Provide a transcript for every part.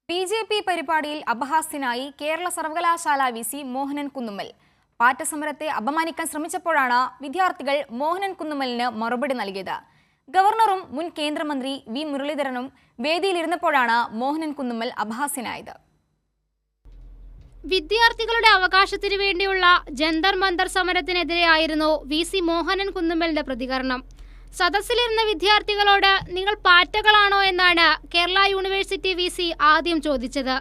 BJP പരിപാടിയിൽ അപഹാസ്യനായി കേരള സർവകലാശാല VC Mohanan Kunnummal. പാറ്റ സമരത്തെ അപമാനിക്കാൻ ശ്രമിച്ചപ്പോഴാണ് വിദ്യാർത്ഥികൾ മോഹനൻ കുന്നുമ്മലിന് മറുപടി നൽകിയത്. ഗവർണറും മുൻ കേന്ദ്രമന്ത്രി വി മുരളീധരനും വേദിയിലിരുന്നപ്പോഴാണ് മോഹനൻ കുന്നുമ്മൽ അപഹാസ്യനായത്. വിദ്യാർത്ഥികളുടെ അവകാശത്തിനു വേണ്ടിയുള്ള ജന്തർ മന്തർ സമരത്തിനെതിരെയായിരുന്നു വി.സി. മോഹനൻ കുന്നുമ്മലിന്റെ പ്രതികരണം. സദസ്സിലിരുന്ന വിദ്യാർത്ഥികളോട് നിങ്ങൾ പാറ്റകളാണോ എന്നാണ് കേരള യൂണിവേഴ്സിറ്റി വി.സി. ആദ്യം ചോദിച്ചത്.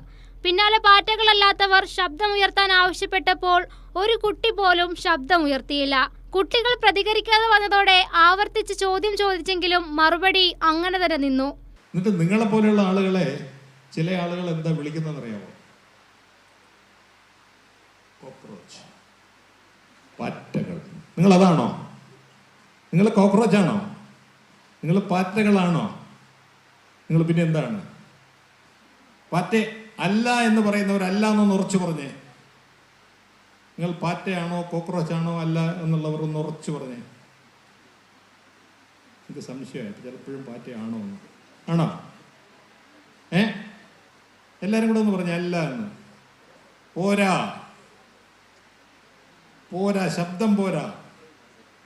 പിന്നാലെ പാറ്റകളല്ലാത്തവർ ശബ്ദമുയർത്താൻ ആവശ്യപ്പെട്ടപ്പോൾ ഒരു കുട്ടി പോലും ശബ്ദമുയർത്തിയില്ല. കുട്ടികൾ പ്രതികരിക്കാതെ വന്നതോടെ ആവർത്തിച്ച് ചോദ്യം ചോദിച്ചെങ്കിലും മറുപടി അങ്ങനെ തന്നെ നിന്നു. എന്നിട്ട് നിങ്ങളെ പോലെയുള്ള ആളുകളെ ചില ആളുകൾ എന്താ വിളിക്കുന്നതെന്നറിയാമോ? കോക്രോച്ച്, പാറ്റകൾ. നിങ്ങൾ അതാണോ? നിങ്ങൾ കോക്രോച്ച് ആണോ? നിങ്ങൾ പാറ്റകളാണോ? നിങ്ങൾ പിന്നെ എന്താണ്? പാറ്റ അല്ല എന്ന് പറയുന്നവരല്ല എന്നൊന്ന് ഉറച്ചു പറഞ്ഞേ. നിങ്ങൾ പാറ്റയാണോ കോക്രോച്ച് ആണോ അല്ല എന്നുള്ളവർ ഒന്ന് ഉറച്ചു പറഞ്ഞേ. എനിക്ക് സംശയമായിട്ട് ചിലപ്പോഴും പാറ്റയാണോ എന്ന്. ആണോ? എല്ലാരും കൂടെ ഒന്ന് പറഞ്ഞേ അല്ല എന്ന്. പോരാ പോരാ, ശബ്ദം പോരാ.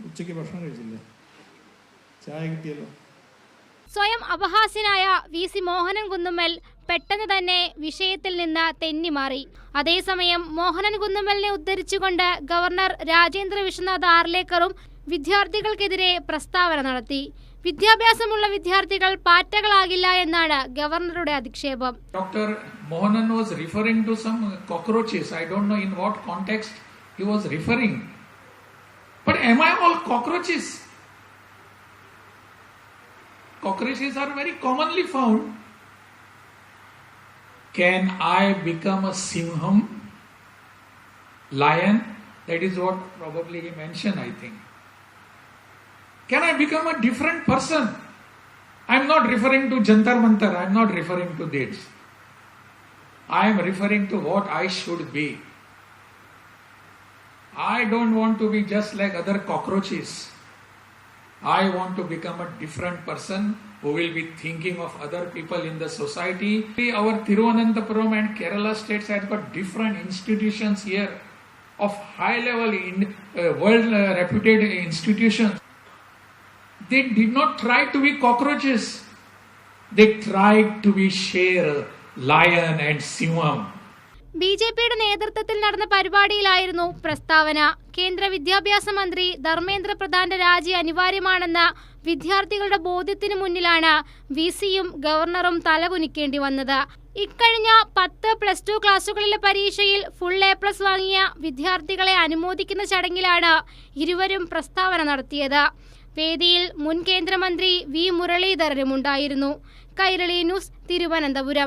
ഉച്ചയ്ക്ക് ഭക്ഷണം കഴിച്ചില്ലേ? ചായ കിട്ടിയല്ലോ. സ്വയം അപഹാസ്യനായ വി.സി. മോഹനൻ കുന്നുമ്മൽ പെട്ടെന്ന് തന്നെ വിഷയത്തിൽ നിന്ന് തെന്നിമാറി. അതേസമയം മോഹനൻ കുന്നുമ്മലിനെ ഉദ്ധരിച്ചുകൊണ്ട് ഗവർണർ രാജേന്ദ്ര വിശ്വനാഥ് ആർലേക്കറും വിദ്യാർത്ഥികൾക്കെതിരെ പ്രസ്താവന നടത്തി. വിദ്യാഭ്യാസമുള്ള വിദ്യാർത്ഥികൾ പാറ്റകളാകില്ല എന്നാണ് ഗവർണറുടെ അധിക്ഷേപം. Dr. Mohanan was referring to some cockroaches. I don't know in what context he was referring. But am I all cockroaches? Cockroaches are very commonly found. Can I become a simham? Lion? That is what probably he mentioned, I think. Can I become a different person? I am not referring to Jantar Mantar. I am not referring to this. I am referring to what I should be. I don't want to be just like other cockroaches. I want to become a different person who will be thinking of other people in the society. Our Thiruvananthapuram and Kerala states have got different institutions here of high level world reputed institutions. They did not try to be cockroaches. They tried to be sher, lion and simham. ബിജെപിയുടെ നേതൃത്വത്തിൽ നടന്ന പരിപാടിയിലായിരുന്നു പ്രസ്താവന. കേന്ദ്ര വിദ്യാഭ്യാസ മന്ത്രി ധർമ്മേന്ദ്ര പ്രധാന്റെ രാജി അനിവാര്യമാണെന്ന വിദ്യാർത്ഥികളുടെ ബോധ്യത്തിനു മുന്നിലാണ് വി.സിയും ഗവർണറും തലകുനിക്കേണ്ടി വന്നത്. ഇക്കഴിഞ്ഞ 10+2 ക്ലാസുകളിലെ പരീക്ഷയിൽ ഫുൾ A+ വാങ്ങിയ വിദ്യാർത്ഥികളെ അനുമോദിക്കുന്ന ചടങ്ങിലാണ് ഇരുവരും പ്രസ്താവന നടത്തിയത്. വേദിയിൽ മുൻ കേന്ദ്രമന്ത്രി വി മുരളീധരനും ഉണ്ടായിരുന്നു. കൈരളി ന്യൂസ്, തിരുവനന്തപുരം.